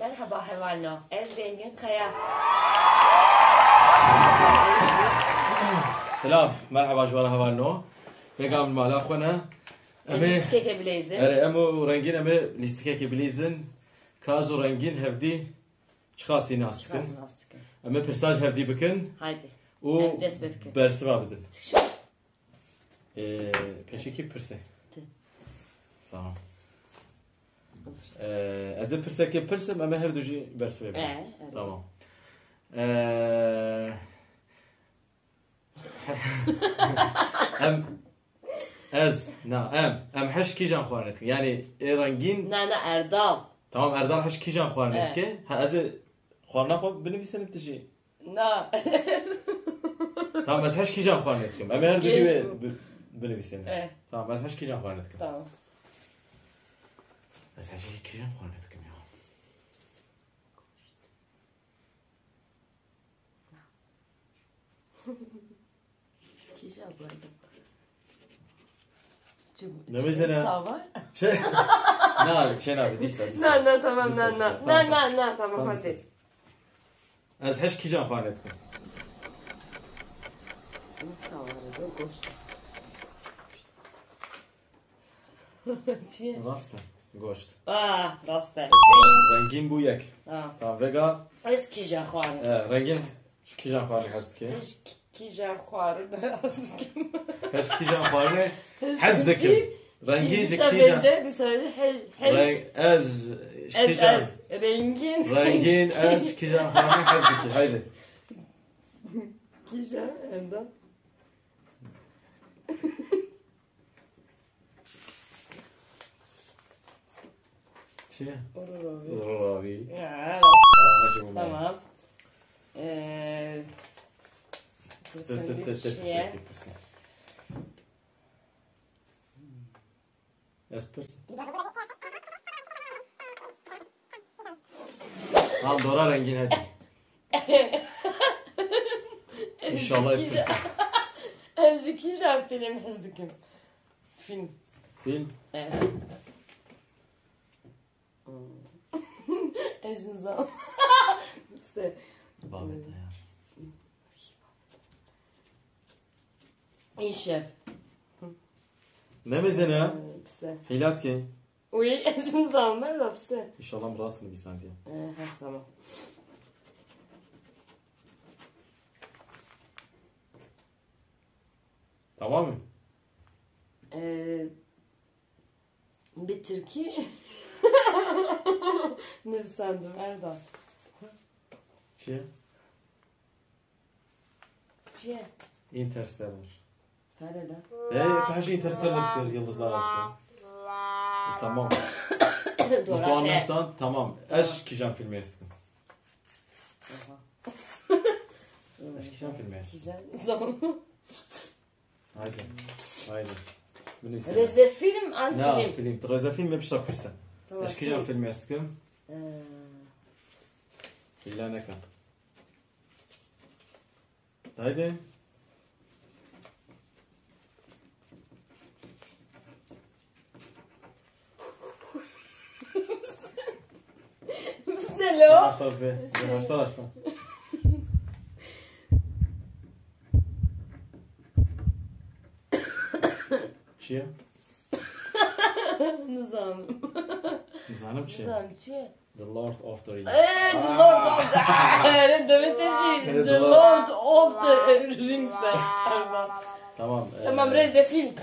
Merhaba Hevalno. Ez Rengin Kaya. سلام مرحبا جوار هوانو بقام مالا خونا Listik ekebileyizin. امو رنگین امه لیستیکه که بلیزن کاز و رنگین هفدی چخاصی ناستکن امه پرساج هفدی بکن Haydi. و دست بکن. برسما بدن پیشی کی پرسه تمام از پرسه که پرسم امه هر دوجی برسما بدن تمام ام حش کی جان خوانت یعنی رنگین نه Erdal. tamam Erdal حش کی جان خوانت که از خواننا خب بنویسن بتجی نه. tamam از حش کی جان خوانت که ام هر دوجی بنویسن tamam از حش کی جان خوانت که Tamam. از حش کی جان خوانت که Kişi ablaydı. Ne mesela? Sağ var. Ne şey abi dişler. Ne tamam ne tamam hadi. Az haş ki can خوانت کن. Ne sağ var be goşt. Çiğ. Rasta. Goşt. Rasta. Rengin bu yak. Tamam vega. Ez ki can خوار. Rengin ki can خوانت هست که. Ki can خوار da aslında. Haş ki can خوانت هست که. Rengin ki can. Az ki can. Rengin az ki can خوانت هست که. Haydi. Ki can Erdal. Çiğ. Orabi. Orabi. Ya. Tamam. Tamam Dora rengin hadi. İnşallah yapırsın. Ezki can film hızlıkım. Film. Film? Evet. Ejinzal. İşte. Babet ya. İyi şef. Ne mezene? Pise. Hilat ki. Oui, ejinzal merhaba pise. İnşallah burasını bir saniye. Tamam. Tamam mı? Bir Türkiye. Ne sandım Erdal. Şey? Şey. Interstellar. Ferada. Her şey Interstellar yıldızlar arası. Tamam. Bu anlaştan tamam. Eş kişan filmi estim. Eş kişan filmi estim. Haydi. Reze film an film. Ne film? Reze film hep şapırsan. Eş kişan filmi estim. İlla ne kan? Haydi. Hello. Başlar be. Başlar. Çiğ? Nizamım. Nizamım çiğ? Nizamım çiğ. The Lord of the Rings. The Lord of the The Lord of the Rings. Tamam. Tamam Reze film.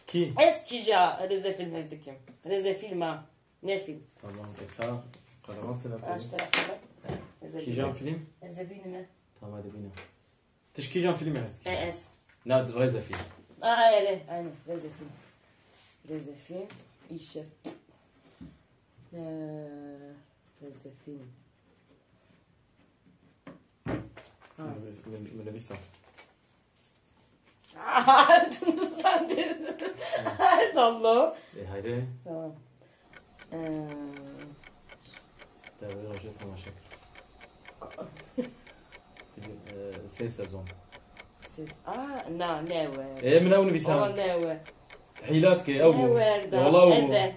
Ki? Eskica Reze film ezdikim. Reze film ha. Ne film? Tamam. Tekrar. Karaman telefonu. Kaç tarafında? Kijan film? Reze bilme. Tamam hadi bina. Tiş kijan film ezdik. Es. Ne Reze film? Aynen. Reze film. Reze film. İyi şef. Reze film. Bunu bir sat. Sen de. Tamam. Haydi. Tamam. Devre rojet tamaşak. Ses sezon. Ses. Ne ve. من أول بيسان. Ne ve. حيلات كي أول. Ne ve. والله. Evet.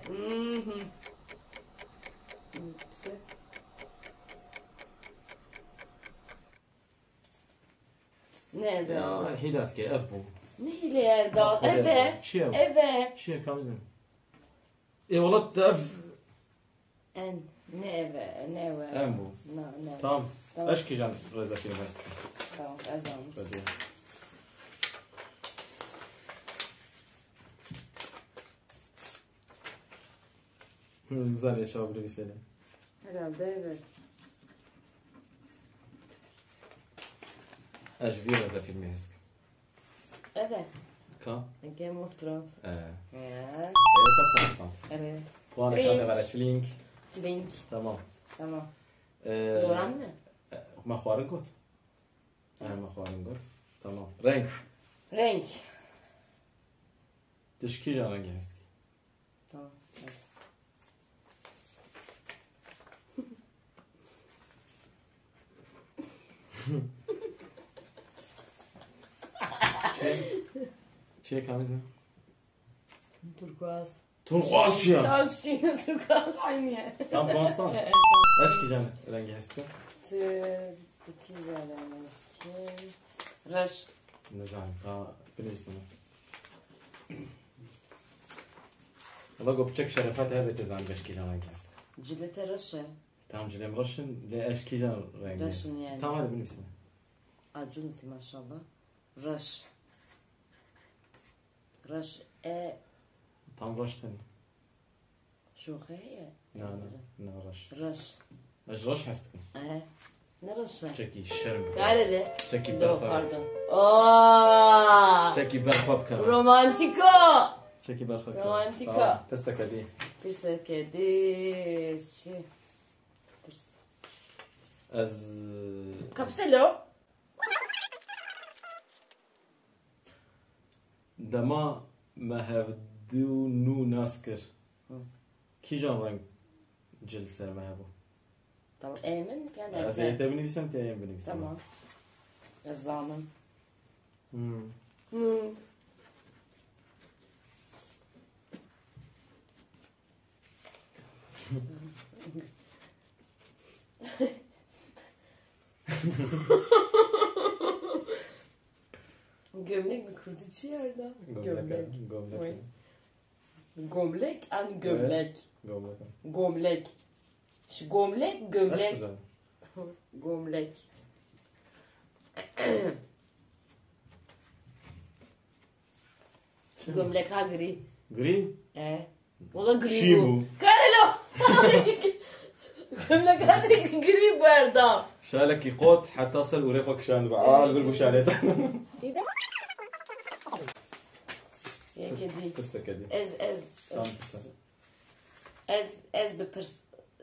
Ne be? Ya hilat ki ev bu. Ne hile Erdal? Eve. Çiğ ev. Eve. Çiğ kamizim. Valla da ev. Ne eve? Ne eve? En bu. Ne? Tamam. Tamam. Eşki can reza film est. Tamam. Ezan. Hadi. Güzel yaşayabilir seni. Herhalde evet. Eş bir reza filmi est. Evet. Ka? Game of Thrones. Ya. Kapastan. Evet. Puanı Link. kağıda ver. Link. Link. Tamam. Tamam. Doğru mu? Ma xwarin got. Ma xwarin got. Tamam. Renk. Renk. Tişki can rengi est. Tamam. Çiğ kamizim. Turkuaz. Turkuaz çiğ. Tamam çiğne turkuaz aynı. Tam puanstan. Eşki can rengi est. Teki zalemesi. Raş. Ne zaman? Ha, bilirsin. Allah gopçak şerefat evet ezan eşki can rengi est. Cilete raşı. Tamam cilem raşın le eşki can rengi. Raşın yani. Tamam hadi bilirsin. Acunti maşallah. Raş. Raş Tam raştan. şokheye. Ne raş. Raş. Eş raş est. Ne raşı? Çeki şerm. Gareli. Çeki Do berfa. pardon. Aa! Çeki berfa kana. Romantiko. Çeki berfa kana. Romantika. Testa kadi. Bir sekedi. Şey. Az Kapselo. dema mehevdu nu naskir. Ki can renk cilser mehebu. Tamam. Emin yani. Zeyte binibisem teyem binibisem. Tamam. Yazanım. Gömlek mi kurducu yerde? Gömlek. Gömlek. Gömlek and gömlek. Gömlek. Gömlek. Şu gömlek, Aşk gömlek. güzel. Gömlek. Gömlek ha gri. Gri? O da gri Şi bu. bu. Karelo. Gömlek ha gri bu Erdal. شالك يقوت حتى تصل وريقك شان بعال بالمشالات. Ya kedi. Testa kadi. Ez. Tamam testa. Ez bepırs.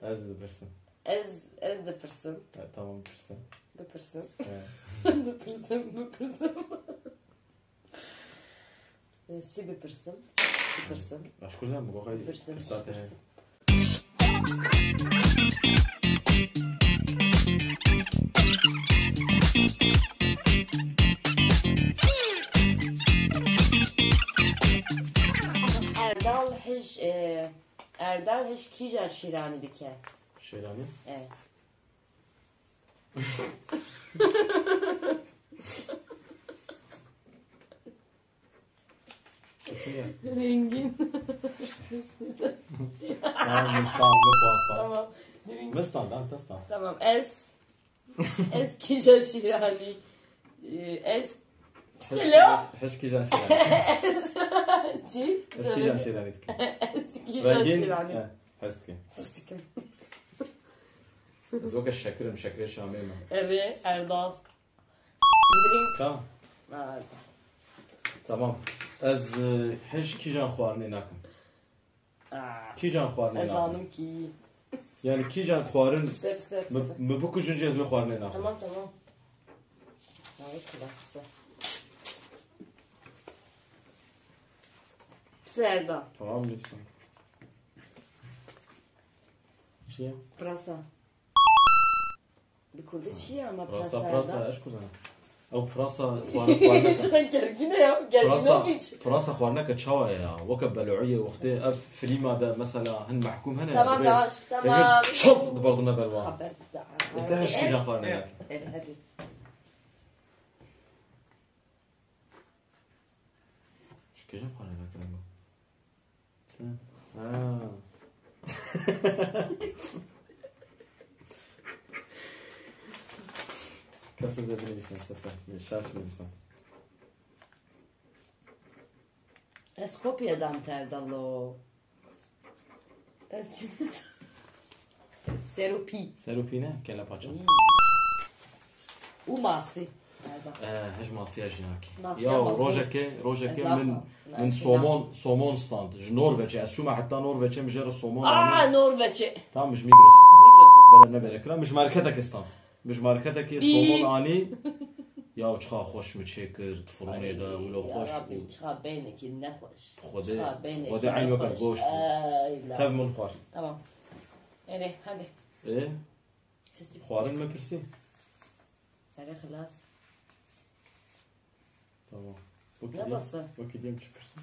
Az birsin. Ez de pırsın. Tamam birsin. Bepırsın. Evet. Bepırsın. Şi bepırsın. Bepırsın. Aşk güzel mi? Kokay. Birsin. Saate. Erdal hiç kijar şirani dike. Şelani. Evet. Rengin. Tamam Mestan mı Puanstan? Tamam. Mestan lan Testan. Tamam. Ez kijar şirani. Ez Selo. Heşki can şelani. Ci. Heşki can şelani. Ez kijar Rengin. şirani. Heşki. Fıstıkım. زوج الشكر مشكل شاميمة. Erdal. İndirim. Tamam. Tamam. Az hiç ki can خوارني ناكم. Ki can خوارني ناكم. Ezanım ki. Yani ki can خوارن Sep. مبو كوجن جاز خوارني ناكم. Tamam. Evet klas. Pse Erdal. Tamam lütfen. Şey. Prasa. Bir kurdu çiğ ama prasa Prasa ايش كوزنا؟ او براسا خوارنك. Can gergine ya. Gerginovic. براسا خوارنك تشاوا يا وكب بلوعيه وقتي اب فيلم هذا مثلا هن محكوم هنا. Tamam. شط برضه بلوا. Haber. انت ايش كي جان خوارنك؟ Hadi. كيجا بخانه لكن كاسة زي بنيسان سفسف شاش بنيسان Es kopjedam tevdallo. Es Serupi. سيروبينا كلا باتشا وماسي. هج ماسيا جناكي ماسيا يا ماسي. روجاكي من صومون ستاند نورفيتش از شو ما حتى نورفيتش مجرد الصومون نورveçi. تمام مش ميغروس ستاند Migros. بلا نبرك مش ماركتك ستاند مش ماركتك صومون اني يا چخا خوش متشكر تفروني دا ولا خوش يا ربي çıkar beyneki ne hoş. خدا Çıkar beyneki خدا عين ne وقت hoş. goş Ey تاب من خوار Tamam. Ere hadi. ايه خوارن ما كرسي Ere خلاص. تمام Ne bası? وكي ديم تشكرسي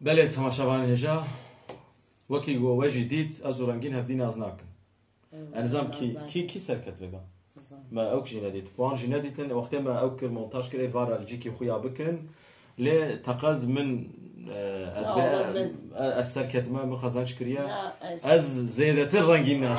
بله تماشاوان هجا وكي جو وجي ديت ازورانجين هفدين ازناك انزام كي سركت وگا ما اوك جينا ديت بوان جينا ديتن وقت ما اوكر مونتاج كري فار الجيكي خويا بكن لي تقاز من السركت ما خزانش كريا از زيدة الرنجين ناس